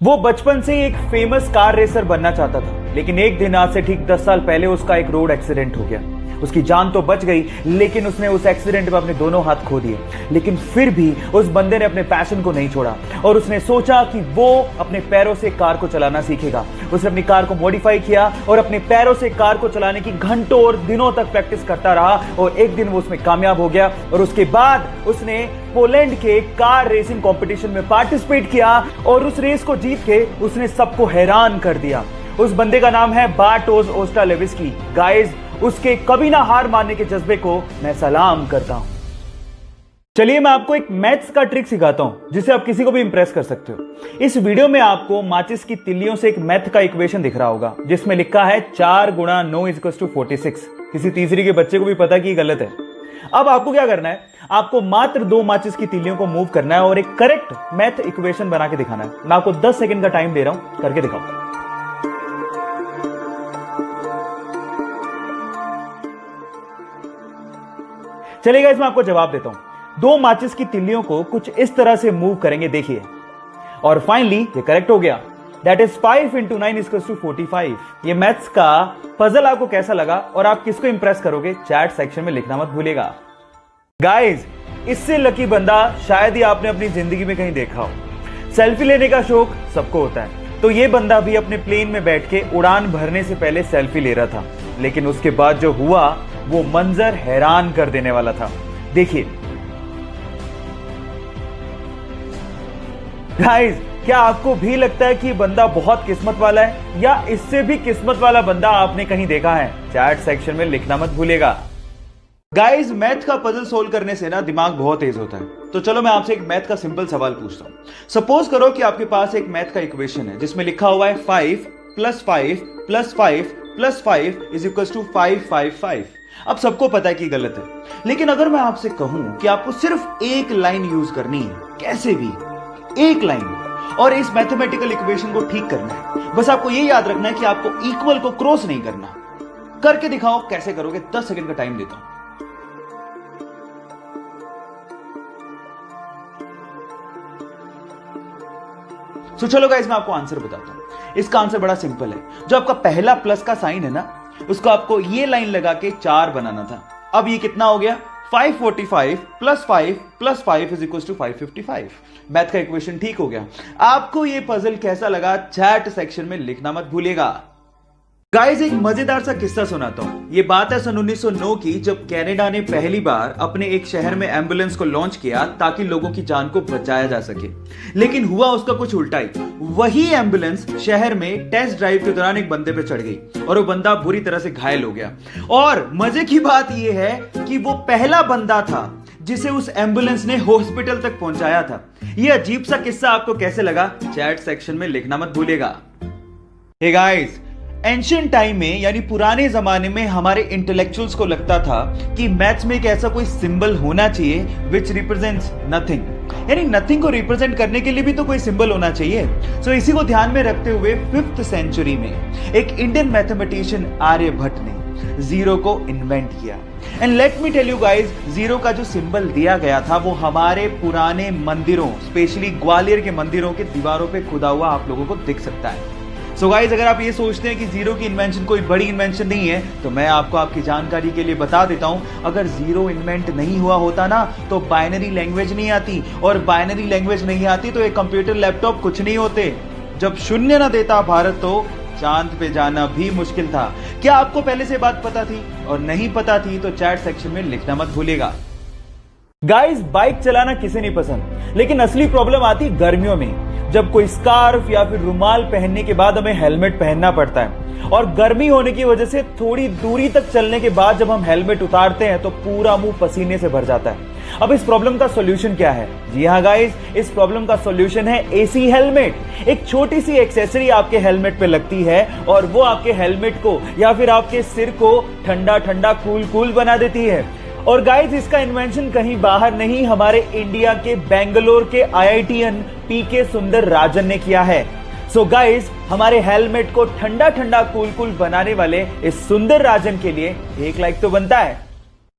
वो बचपन से ही एक फेमस कार रेसर बनना चाहता था, लेकिन एक दिन आज से ठीक 10 साल पहले उसका एक रोड एक्सीडेंट हो गया। उसकी जान तो बच गई, लेकिन उसने उस एक्सीडेंट में अपने दोनों हाथ खो दिए। लेकिन फिर भी उस बंदे ने अपने पैशन को नहीं छोड़ा और उसने सोचा कि वो अपने पैरों से कार को चलाना सीखेगा। उसने अपनी कार को मॉडिफाई किया और अपने पैरों से कार को चलाने की घंटों और दिनों तक प्रैक्टिस करता रहा और एक दिन वो उसमें कामयाब हो गया। और उसके बाद उसने पोलैंड के कार रेसिंग कंपटीशन में पार्टिसिपेट किया और उस रेस को जीत के उसने सबको हैरान कर दिया। उस बंदे का नाम है बार्टोस ओस्टालेविस्की। गाइस, उसके कभी ना हार मानने के जज्बे को मैं सलाम करता हूं। चलिए मैं आपको एक मैथ्स का ट्रिक सिखाता हूं जिससे आप किसी को भी इंप्रेस कर सकते हो। इस वीडियो में आपको माचिस की तिल्लियों से एक मैथ का इक्वेशन दिख रहा होगा जिसमें लिखा है 4 गुणा 9 = 46। किसी तीसरी के बच्चे को भी पता कि ये गलत है। अब आपको क्या करना है, आपको मात्र 2 माचिस की तिल्लियों को मूव करना है और एक करेक्ट मैथ इक्वेशन बना के दिखाना है। मैं आपको 10 सेकंड का टाइम दे रहा हूं, करके दिखाओ। चलिए मैं आपको जवाब देता हूं। 2 माचिस की तिल्लियों को कुछ इस तरह से मूव करेंगे, देखिए, और फाइनली ये करेक्ट हो गया। That is 5 × 9 = 45। ये मैथ्स का पजल आपको कैसा लगा और आप किसको इंप्रेस करोगे, चैट सेक्शन में लिखना मत भूलिएगा। गाइस, इससे लकी बंदा शायद ही आपने अपनी जिंदगी में कहीं देखा हो। सेल्फी लेने का शौक सबको होता है, तो ये बंदा भी अपने प्लेन में बैठ के उड़ान भरने से पहले सेल्फी ले रहा था, लेकिन उसके बाद जो हुआ वो मंजर हैरान कर देने वाला था। देखिए गाइस, क्या आपको भी लगता है कि बंदा बहुत किस्मत वाला है, या इससे भी किस्मत वाला बंदा आपने कहीं देखा है? चैट सेक्शन में लिखना मत भूलिएगा। गाइस, मैथ का पजल सोल्व करने से ना दिमाग बहुत तेज होता है। तो चलो मैं आपसे एक मैथ का सिंपल सवाल पूछता हूं। सपोज करो कि आपके पास एक मैथ का इक्वेशन है जिसमें लिखा हुआ है 5 + 5 + 5 + 5 = 555। अब सबको पता है कि गलत है, लेकिन अगर मैं आपसे कहूं कि आपको सिर्फ एक लाइन यूज करनी है, कैसे भी एक लाइन, और इस मैथमेटिकल इक्वेशन को ठीक करना है, बस आपको यह याद रखना है कि आपको इक्वल को क्रॉस नहीं करना। करके दिखाओ कैसे करोगे, 10 सेकंड का टाइम देता हूं। तो चलो गाइस, मैं आपको आंसर बताता हूं। इसका आंसर बड़ा सिंपल है। जो आपका पहला प्लस का साइन है ना, उसको आपको ये लाइन लगा के 4 बनाना था। अब ये कितना हो गया, 545 + 5 + 5 = 555। मैथ का इक्वेशन ठीक हो गया। आपको ये पजल कैसा लगा, चैट सेक्शन में लिखना मत भूलिएगा। गाइस, एक मजेदार सा किस्सा सुनाता हूं। ये बात है सन 1909 की, जब कनाडा ने पहली बार अपने एक शहर में एम्बुलेंस को लॉन्च किया ताकि लोगों की जान को बचाया जा सके। लेकिन हुआ उसका कुछ उल्टा ही। वही एम्बुलेंस शहर में टेस्ट ड्राइव के दौरान एक बंदे पे चढ़ गई और वो बंदा बुरी तरह से घायल हो गया। और मजे की बात यह है कि वो पहला बंदा था जिसे उस एम्बुलेंस ने हॉस्पिटल तक पहुंचाया था। यह अजीब सा किस्सा आपको कैसे लगा, चैट सेक्शन में लिखना मत भूलिएगा। हे गाइस, एंशिएंट टाइम में यानी पुराने जमाने में हमारे इंटेलेक्चुअल्स को लगता था कि मैथ्स में एक ऐसा कोई सिंबल होना चाहिए विच रिप्रेजेंट्स नथिंग, यानी नथिंग को रिप्रेजेंट करने के लिए भी तो कोई सिंबल होना चाहिए। सो इसी को ध्यान में रखते हुए 5th सेंचुरी में एक इंडियन मैथमेटिशियन आर्यभट्ट ने जीरो को इन्वेंट किया। And let me tell you guys, zero का जो सिंबल दिया गया था वो हमारे पुराने मंदिरों, स्पेशली ग्वालियर के मंदिरों के दीवारों पे खुदा हुआ आप लोगों को दिख सकता है। सो गाइस, अगर आप ये सोचते हैं कि जीरो की इन्वेंशन कोई बड़ी इन्वेंशन नहीं है, तो मैं आपको आपकी जानकारी के लिए बता देता हूं, अगर जीरो इन्वेंट नहीं हुआ होता ना तो बाइनरी लैंग्वेज नहीं आती, और बाइनरी लैंग्वेज नहीं आती तो एक कंप्यूटर लैपटॉप कुछ नहीं होते। जब शून्य ना देता भारत तो चांद पे जाना भी मुश्किल था। क्या आपको पहले से बात पता थी? और नहीं पता थी तो चैट सेक्शन में लिखना मत भूलिएगा। गाइस, बाइक चलाना किसे नहीं पसंद, लेकिन असली प्रॉब्लम आती गर्मियों में, जब कोई स्कार्फ या फिर रुमाल पहनने के बाद हमें हेलमेट पहनना पड़ता है। और गर्मी होने की वजह से थोड़ी दूरी तक चलने के बाद जब हम हेलमेट उतारते हैं तो पूरा मुंह पसीने से भर जाता है। अब इस प्रॉब्लम का सॉल्यूशन क्या है? जी हाँ गाइस, इस प्रॉब्लम का सॉल्यूशन है एसी हेलमेट। एक छोटी सी एक्सेसरी आपके हेलमेट पे लगती है और वो आपके हेलमेट को या फिर आपके सिर को ठंडा ठंडा कूल बना देती है। और गाइस, इसका इन्वेंशन कहीं बाहर नहीं, हमारे इंडिया के बेंगलोर के IITian PK सुंदरराजन ने किया है। सो गाइस, हमारे हेलमेट को ठंडा ठंडा कूल बनाने वाले इस सुंदरराजन के लिए एक लाइक तो बनता है।